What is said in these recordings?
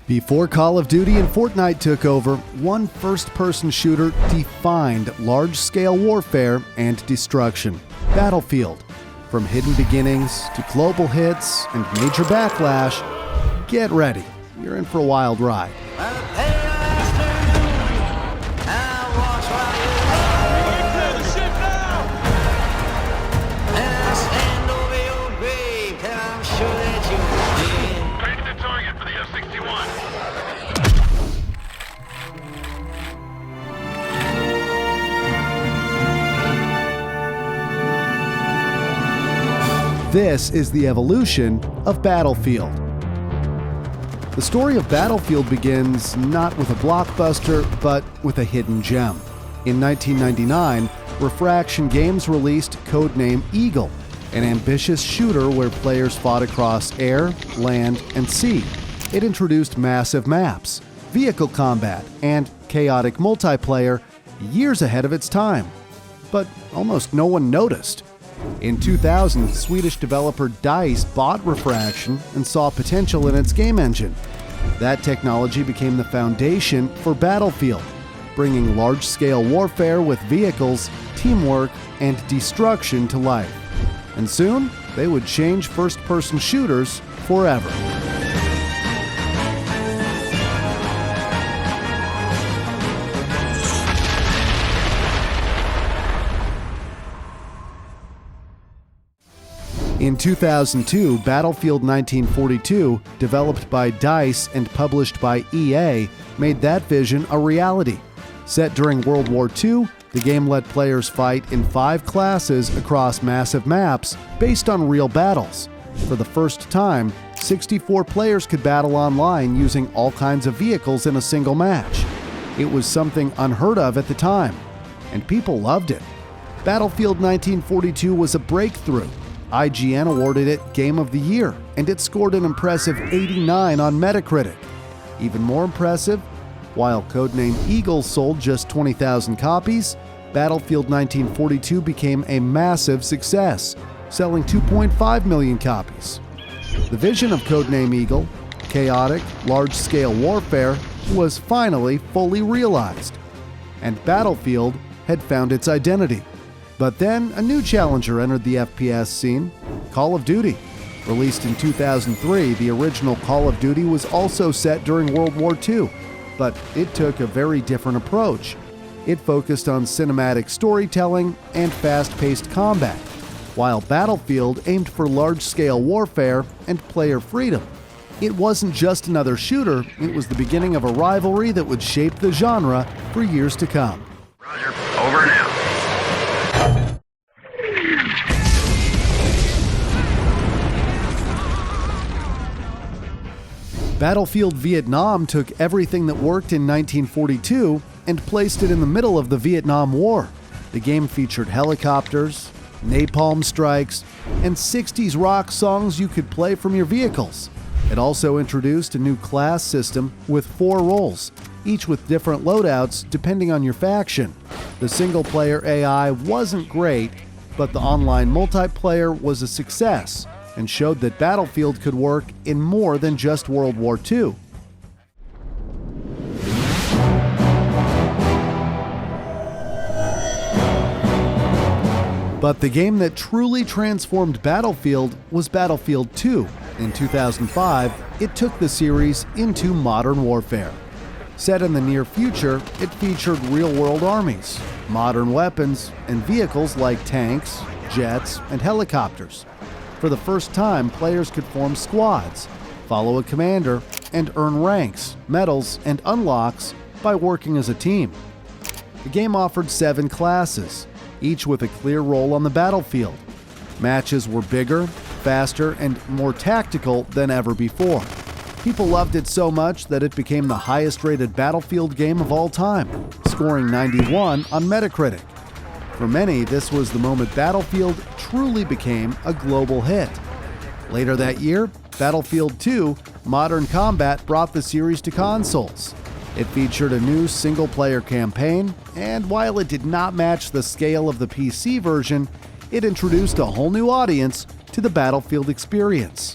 Before Call of Duty and Fortnite took over, one first-person shooter defined large-scale warfare and destruction: Battlefield. From hidden beginnings to global hits and major backlash, get ready. You're in for a wild ride. This is the evolution of Battlefield. The story of Battlefield begins not with a blockbuster, but with a hidden gem. In 1999, Refraction Games released codename Eagle, an ambitious shooter where players fought across air, land, and sea. It introduced massive maps, vehicle combat, and chaotic multiplayer years ahead of its time. But almost no one noticed. In 2000, Swedish developer DICE bought Refraction and saw potential in its game engine. That technology became the foundation for Battlefield, bringing large-scale warfare with vehicles, teamwork, and destruction to life. And soon, they would change first-person shooters forever. In 2002, Battlefield 1942, developed by DICE and published by EA, made that vision a reality. Set during World War II, the game let players fight in 5 classes across massive maps based on real battles. For the first time, 64 players could battle online using all kinds of vehicles in a single match. It was something unheard of at the time, and people loved it. Battlefield 1942 was a breakthrough. IGN awarded it Game of the Year, and it scored an impressive 89 on Metacritic. Even more impressive, while codename Eagle sold just 20,000 copies, Battlefield 1942 became a massive success, selling 2.5 million copies. The vision of codename Eagle, chaotic, large-scale warfare, was finally fully realized, and Battlefield had found its identity. But then a new challenger entered the FPS scene: Call of Duty. Released in 2003, the original Call of Duty was also set during World War II, but it took a very different approach. It focused on cinematic storytelling and fast-paced combat, while Battlefield aimed for large-scale warfare and player freedom. It wasn't just another shooter, it was the beginning of a rivalry that would shape the genre for years to come. Roger, over and out. Battlefield Vietnam took everything that worked in 1942 and placed it in the middle of the Vietnam War. The game featured helicopters, napalm strikes, and 60s rock songs you could play from your vehicles. It also introduced a new class system with 4 roles, each with different loadouts depending on your faction. The single-player AI wasn't great, but the online multiplayer was a success and showed that Battlefield could work in more than just World War II. But the game that truly transformed Battlefield was Battlefield 2. In 2005, it took the series into modern warfare. Set in the near future, it featured real-world armies, modern weapons, and vehicles like tanks, jets, and helicopters. For the first time, players could form squads, follow a commander, and earn ranks, medals, and unlocks by working as a team. The game offered 7 classes, each with a clear role on the battlefield. Matches were bigger, faster, and more tactical than ever before. People loved it so much that it became the highest-rated Battlefield game of all time, scoring 91 on Metacritic. For many, this was the moment Battlefield truly became a global hit. Later that year, Battlefield 2 Modern Combat brought the series to consoles. It featured a new single-player campaign, and while it did not match the scale of the PC version, it introduced a whole new audience to the Battlefield experience.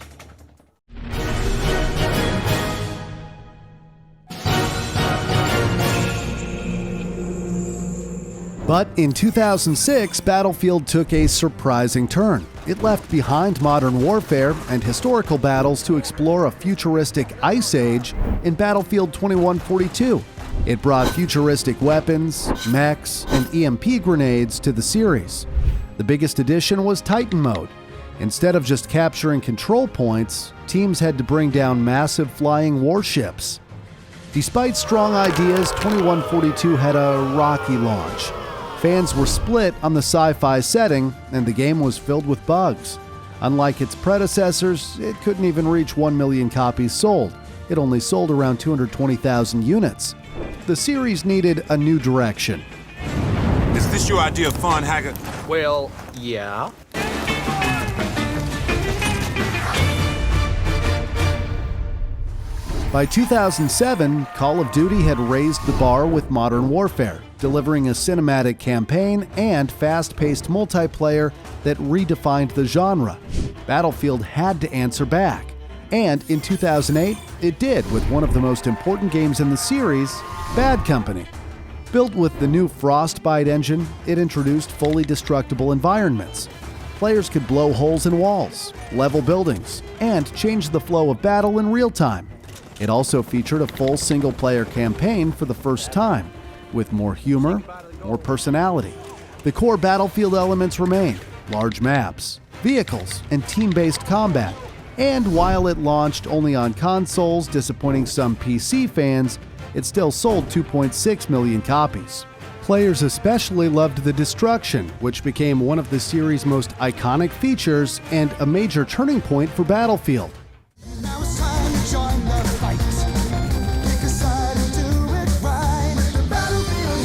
But in 2006, Battlefield took a surprising turn. It left behind modern warfare and historical battles to explore a futuristic ice age in Battlefield 2142. It brought futuristic weapons, mechs, and EMP grenades to the series. The biggest addition was Titan Mode. Instead of just capturing control points, teams had to bring down massive flying warships. Despite strong ideas, 2142 had a rocky launch. Fans were split on the sci-fi setting, and the game was filled with bugs. Unlike its predecessors, it couldn't even reach 1 million copies sold. It only sold around 220,000 units. The series needed a new direction. Is this your idea of fun, Hacker? Well, yeah. By 2007, Call of Duty had raised the bar with modern warfare, delivering a cinematic campaign and fast-paced multiplayer that redefined the genre. Battlefield had to answer back. And in 2008, it did with one of the most important games in the series, Bad Company. Built with the new Frostbite engine, it introduced fully destructible environments. Players could blow holes in walls, level buildings, and change the flow of battle in real time. It also featured a full single-player campaign for the first time, with more humor, more personality. The core Battlefield elements remained: large maps, vehicles, and team-based combat. And while it launched only on consoles, disappointing some PC fans, it still sold 2.6 million copies. Players especially loved the destruction, which became one of the series' most iconic features and a major turning point for Battlefield. Now it's time to join the fight. Pick a side and do it right. The Battlefield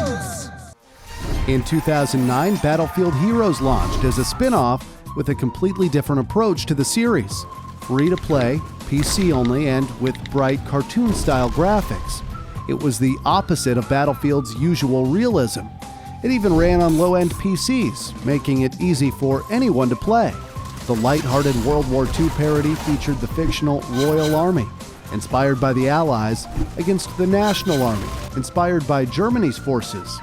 Heroes! In 2009, Battlefield Heroes launched as a spin-off with a completely different approach to the series. Free-to-play, PC-only, and with bright cartoon-style graphics. It was the opposite of Battlefield's usual realism. It even ran on low-end PCs, making it easy for anyone to play. The light-hearted World War II parody featured the fictional Royal Army, inspired by the Allies, against the National Army, inspired by Germany's forces.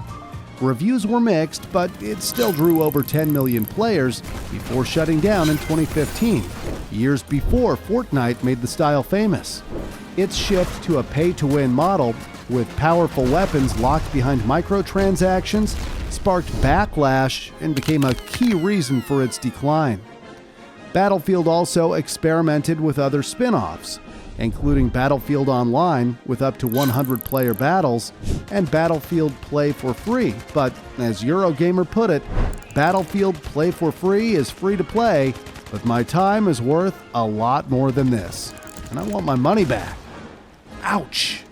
Reviews were mixed, but it still drew over 10 million players before shutting down in 2015, years before Fortnite made the style famous. Its shift to a pay-to-win model, with powerful weapons locked behind microtransactions, sparked backlash and became a key reason for its decline. Battlefield also experimented with other spin-offs, including Battlefield Online with up to 100 player battles and Battlefield Play for Free. But as Eurogamer put it, Battlefield Play for Free is free to play, but my time is worth a lot more than this, and I want my money back. Ouch!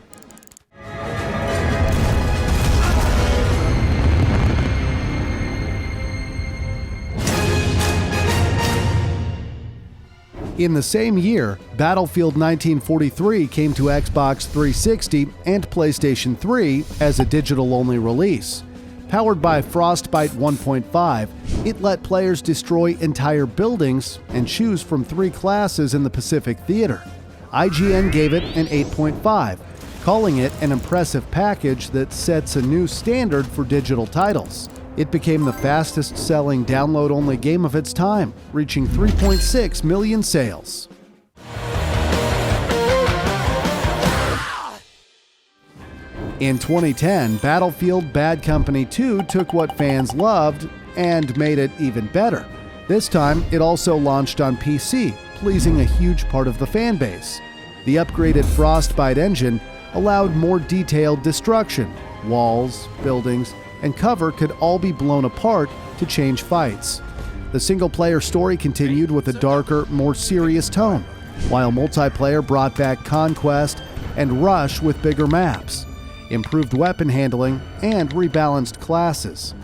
In the same year, Battlefield 1943 came to Xbox 360 and PlayStation 3 as a digital-only release. Powered by Frostbite 1.5, it let players destroy entire buildings and choose from 3 classes in the Pacific Theater. IGN gave it an 8.5, calling it an impressive package that sets a new standard for digital titles. It became the fastest-selling download-only game of its time, reaching 3.6 million sales. In 2010, Battlefield Bad Company 2 took what fans loved and made it even better. This time, it also launched on PC, pleasing a huge part of the fan base. The upgraded Frostbite engine allowed more detailed destruction. Walls, buildings, and cover could all be blown apart to change fights. The single-player story continued with a darker, more serious tone, while multiplayer brought back Conquest and Rush with bigger maps, improved weapon handling, and rebalanced classes.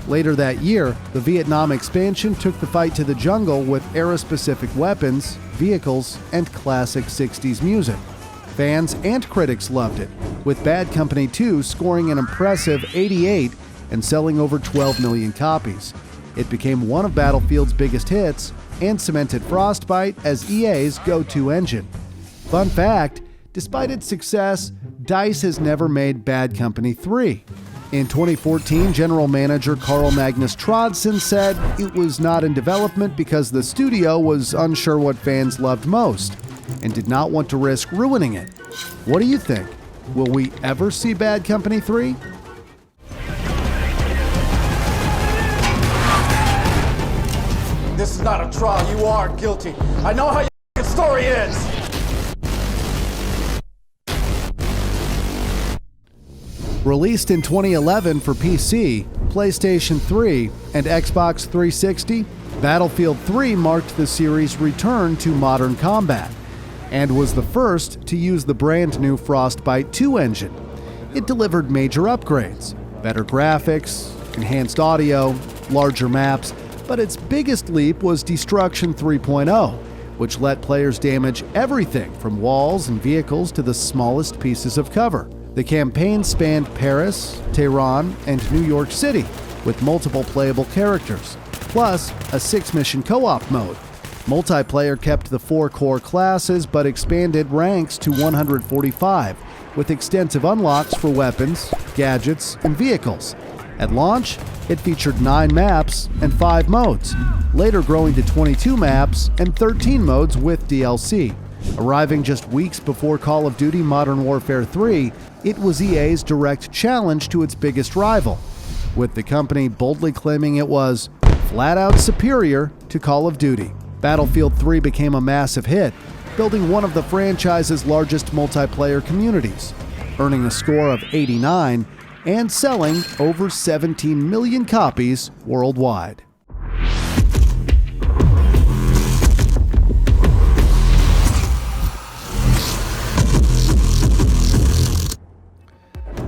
Later that year, the Vietnam expansion took the fight to the jungle with era-specific weapons, vehicles, and classic 60s music. Fans and critics loved it, with Bad Company 2 scoring an impressive 88 and selling over 12 million copies. It became one of Battlefield's biggest hits and cemented Frostbite as EA's go-to engine. Fun fact, despite its success, DICE has never made Bad Company 3. In 2014, general manager Carl Magnus Trodson said it was not in development because the studio was unsure what fans loved most and did not want to risk ruining it. What do you think? Will we ever see Bad Company 3? This is not a trial. You are guilty. I know how your story is. Released in 2011 for PC, PlayStation 3, and Xbox 360, Battlefield 3 marked the series' return to modern combat and was the first to use the brand new Frostbite 2 engine. It delivered major upgrades, better graphics, enhanced audio, larger maps, but its biggest leap was Destruction 3.0, which let players damage everything from walls and vehicles to the smallest pieces of cover. The campaign spanned Paris, Tehran, and New York City, with multiple playable characters, plus a 6-mission co-op mode. Multiplayer kept the 4 core classes but expanded ranks to 145, with extensive unlocks for weapons, gadgets, and vehicles. At launch, it featured 9 maps and 5 modes, later growing to 22 maps and 13 modes with DLC. Arriving just weeks before Call of Duty Modern Warfare 3, it was EA's direct challenge to its biggest rival, with the company boldly claiming it was flat-out superior to Call of Duty. Battlefield 3 became a massive hit, building one of the franchise's largest multiplayer communities, earning a score of 89 and selling over 17 million copies worldwide.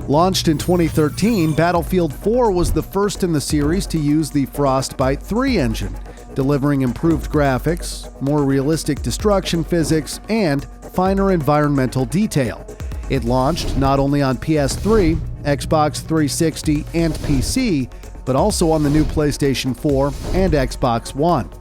Launched in 2013, Battlefield 4 was the first in the series to use the Frostbite 3 engine, delivering improved graphics, more realistic destruction physics, and finer environmental detail. It launched not only on PS3, Xbox 360, and PC, but also on the new PlayStation 4 and Xbox One.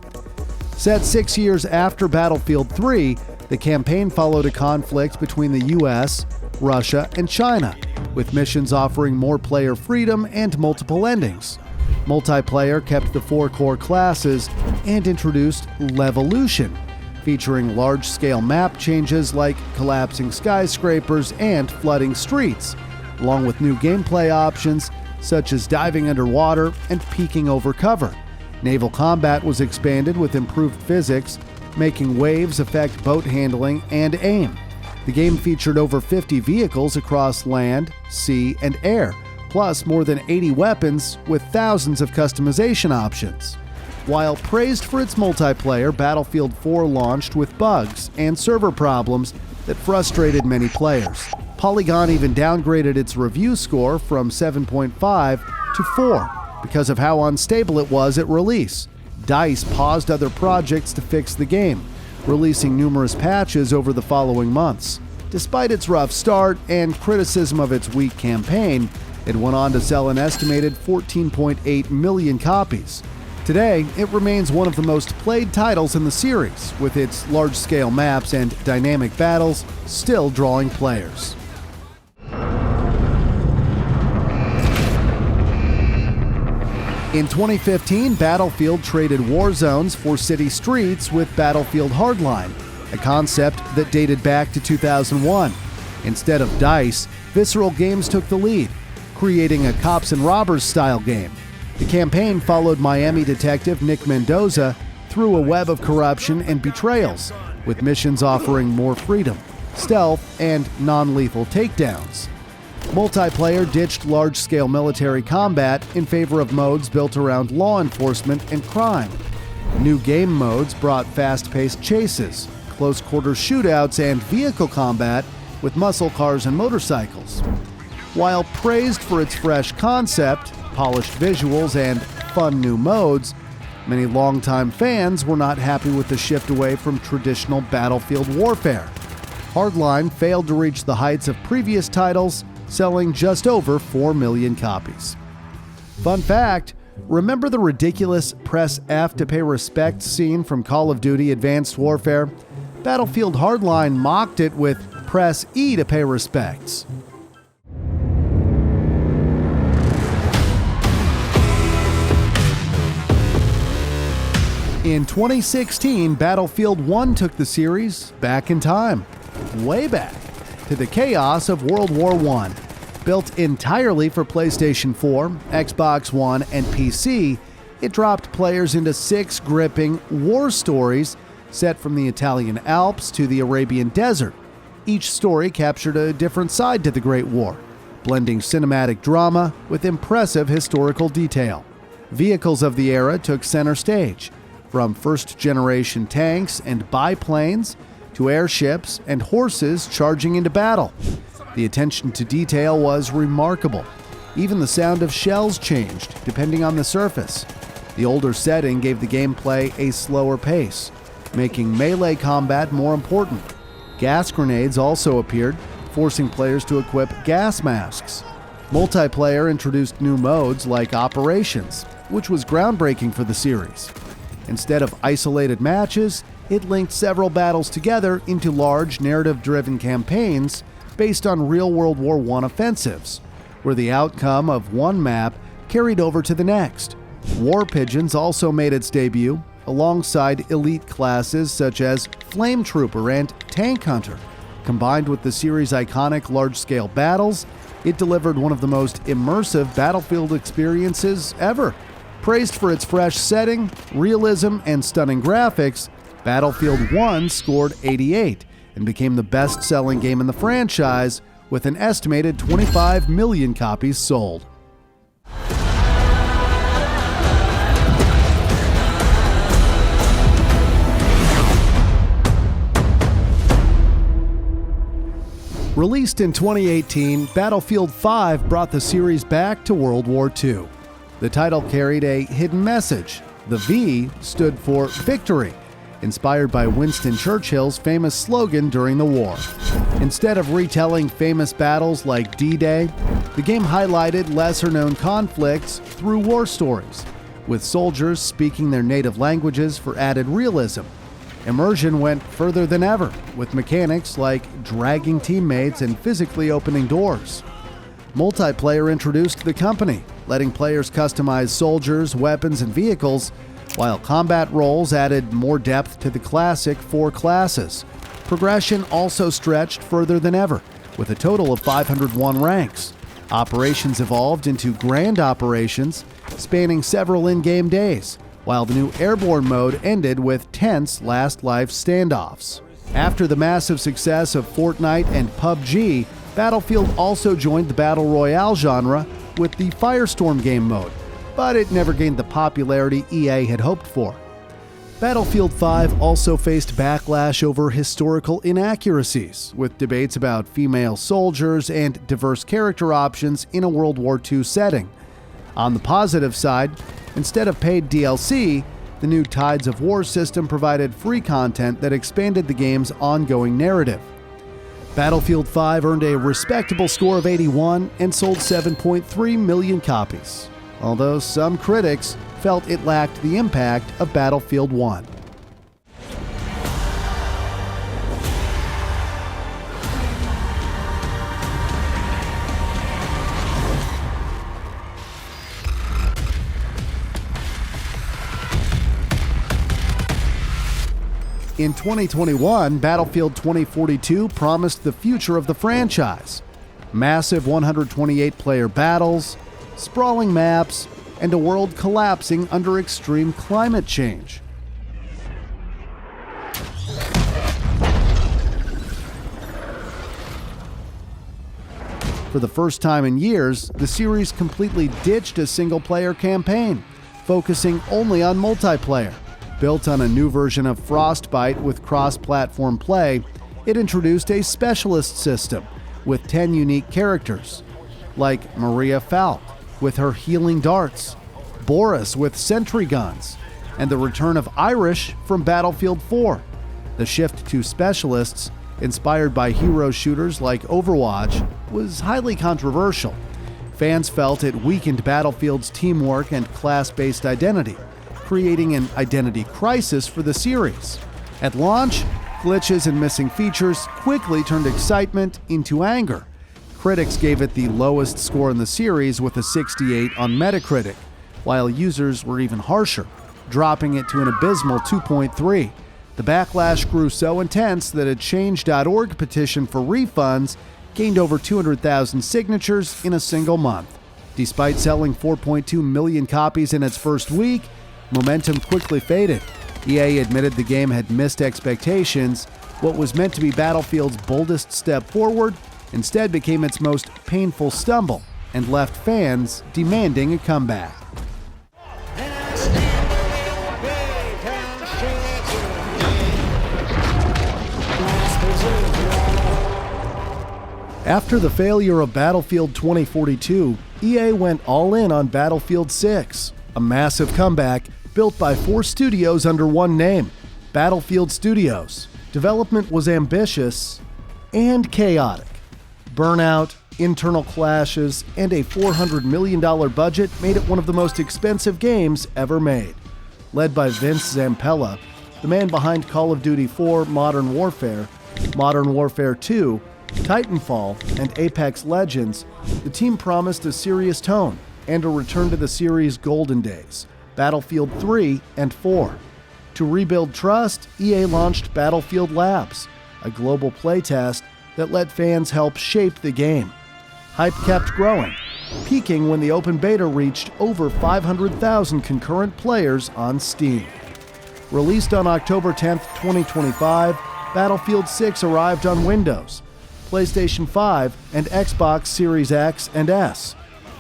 Set 6 years after Battlefield 3, the campaign followed a conflict between the US, Russia, and China, with missions offering more player freedom and multiple endings. Multiplayer kept the 4 core classes and introduced Levolution, featuring large-scale map changes like collapsing skyscrapers and flooding streets, along with new gameplay options such as diving underwater and peeking over cover. Naval combat was expanded with improved physics, making waves affect boat handling and aim. The game featured over 50 vehicles across land, sea, and air, plus more than 80 weapons with thousands of customization options. While praised for its multiplayer, Battlefield 4 launched with bugs and server problems that frustrated many players. Polygon even downgraded its review score from 7.5 to 4 because of how unstable it was at release. DICE paused other projects to fix the game, releasing numerous patches over the following months. Despite its rough start and criticism of its weak campaign, it went on to sell an estimated 14.8 million copies. Today, it remains one of the most played titles in the series, with its large-scale maps and dynamic battles still drawing players. In 2015, Battlefield traded war zones for city streets with Battlefield Hardline, a concept that dated back to 2001. Instead of DICE, Visceral Games took the lead, creating a cops and robbers style game. The campaign followed Miami detective Nick Mendoza through a web of corruption and betrayals, with missions offering more freedom, stealth, and non-lethal takedowns. Multiplayer ditched large-scale military combat in favor of modes built around law enforcement and crime. New game modes brought fast-paced chases, close-quarter shootouts, and vehicle combat with muscle cars and motorcycles. While praised for its fresh concept, polished visuals, and fun new modes, many longtime fans were not happy with the shift away from traditional battlefield warfare. Hardline failed to reach the heights of previous titles, selling just over 4 million copies. Fun fact, remember the ridiculous press F to pay respect scene from Call of Duty Advanced Warfare? Battlefield Hardline mocked it with press E to pay respects. In 2016, Battlefield 1 took the series back in time, way back, to the chaos of World War I. Built entirely for PlayStation 4, Xbox One, and PC, it dropped players into 6 gripping war stories set from the Italian Alps to the Arabian Desert. Each story captured a different side to the Great War, blending cinematic drama with impressive historical detail. Vehicles of the era took center stage, from first-generation tanks and biplanes to airships and horses charging into battle. The attention to detail was remarkable. Even the sound of shells changed, depending on the surface. The older setting gave the gameplay a slower pace, making melee combat more important. Gas grenades also appeared, forcing players to equip gas masks. Multiplayer introduced new modes like Operations, which was groundbreaking for the series. Instead of isolated matches, it linked several battles together into large narrative-driven campaigns based on real World War I offensives, where the outcome of one map carried over to the next. War Pigeons also made its debut, alongside elite classes such as Flame Trooper and Tank Hunter. Combined with the series' iconic large-scale battles, it delivered one of the most immersive Battlefield experiences ever. Praised for its fresh setting, realism, and stunning graphics, Battlefield 1 scored 88 and became the best-selling game in the franchise with an estimated 25 million copies sold. Released in 2018, Battlefield 5 brought the series back to World War II. The title carried a hidden message. The V stood for victory, inspired by Winston Churchill's famous slogan during the war. Instead of retelling famous battles like D-Day, the game highlighted lesser-known conflicts through war stories, with soldiers speaking their native languages for added realism. Immersion went further than ever, with mechanics like dragging teammates and physically opening doors. Multiplayer introduced the company, letting players customize soldiers, weapons, and vehicles, while combat roles added more depth to the classic 4 classes. Progression also stretched further than ever, with a total of 501 ranks. Operations evolved into Grand Operations, spanning several in-game days, while the new Airborne mode ended with tense last-life standoffs. After the massive success of Fortnite and PUBG, Battlefield also joined the Battle Royale genre with the Firestorm game mode, but it never gained the popularity EA had hoped for. Battlefield 5 also faced backlash over historical inaccuracies, with debates about female soldiers and diverse character options in a World War II setting. On the positive side, instead of paid DLC, the new Tides of War system provided free content that expanded the game's ongoing narrative. Battlefield 5 earned a respectable score of 81 and sold 7.3 million copies, although some critics felt it lacked the impact of Battlefield 1. In 2021, Battlefield 2042 promised the future of the franchise. Massive 128-player battles, sprawling maps, and a world collapsing under extreme climate change. For the first time in years, the series completely ditched a single-player campaign, focusing only on multiplayer. Built on a new version of Frostbite with cross-platform play, it introduced a specialist system with 10 unique characters, like Maria Falk with her healing darts, Boris with sentry guns, and the return of Irish from Battlefield 4. The shift to specialists, inspired by hero shooters like Overwatch, was highly controversial. Fans felt it weakened Battlefield's teamwork and class-based identity, creating an identity crisis for the series. At launch, glitches and missing features quickly turned excitement into anger. Critics gave it the lowest score in the series with a 68 on Metacritic, while users were even harsher. dropping it to an abysmal 2.3. The backlash grew so intense that a Change.org petition for refunds gained over 200,000 signatures in a single month. Despite selling 4.2 million copies in its first week, momentum quickly faded. EA admitted the game had missed expectations. What was meant to be Battlefield's boldest step forward instead became its most painful stumble and left fans demanding a comeback. After the failure of Battlefield 2042, EA went all in on Battlefield 6, a massive comeback built by 4 studios under one name, Battlefield Studios. Development was ambitious and chaotic. Burnout, internal clashes, and a $400 million budget made it one of the most expensive games ever made. Led by Vince Zampella, the man behind Call of Duty 4 Modern Warfare, Modern Warfare 2, Titanfall, and Apex Legends, the team promised a serious tone and a return to the series' golden days, Battlefield 3 and 4. To rebuild trust, EA launched Battlefield Labs, a global playtest that let fans help shape the game. Hype kept growing, peaking when the open beta reached over 500,000 concurrent players on Steam. Released on October 10, 2025, Battlefield 6 arrived on Windows, PlayStation 5, and Xbox Series X and S.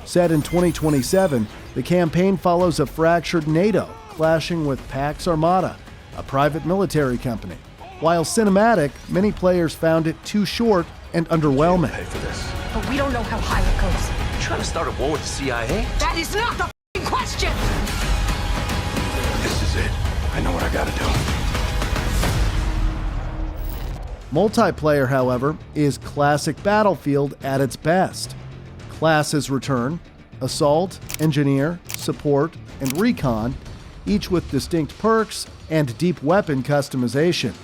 Set in 2027, the campaign follows a fractured NATO clashing with Pax Armada, a private military company. While cinematic, many players found it too short and underwhelming. Pay for this. But we don't know how high it goes. You trying to start a war with the CIA? That is not the f***ing question! This is it. I know what I gotta do. Multiplayer, however, is classic Battlefield at its best. Classes return: Assault, Engineer, Support, and Recon, each with distinct perks and deep weapon customization.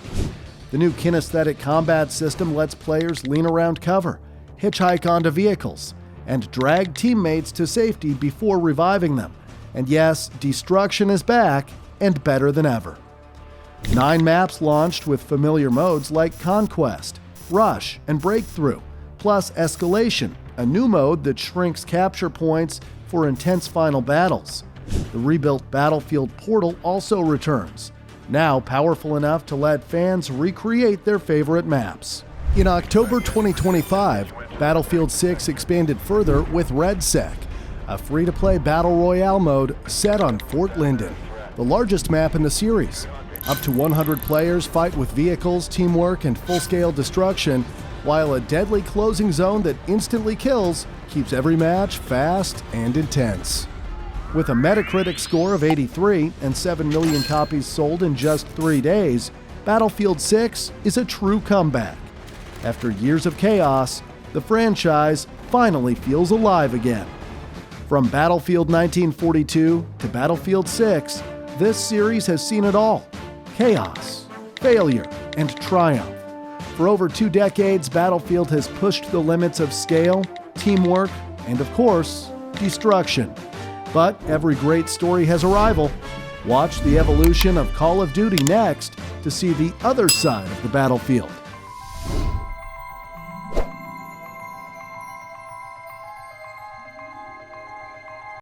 The new kinesthetic combat system lets players lean around cover, hitchhike onto vehicles, and drag teammates to safety before reviving them. And yes, destruction is back and better than ever. 9 maps launched with familiar modes like Conquest, Rush, and Breakthrough, plus Escalation, a new mode that shrinks capture points for intense final battles. The rebuilt BattlefieldPortal also returns, now powerful enough to let fans recreate their favorite maps. In October 2025, Battlefield 6 expanded further with RedSec, a free-to-play battle royale mode set on Fort Linden, the largest map in the series. Up to 100 players fight with vehicles, teamwork, and full-scale destruction, while a deadly closing zone that instantly kills keeps every match fast and intense. With a Metacritic score of 83 and 7 million copies sold in just 3 days, Battlefield 6 is a true comeback. After years of chaos, the franchise finally feels alive again. From Battlefield 1942 to Battlefield 6, this series has seen it all: chaos, failure, and triumph. For over 2 decades, Battlefield has pushed the limits of scale, teamwork, and of course, destruction. But every great story has a rival. Watch the evolution of Call of Duty next to see the other side of the battlefield.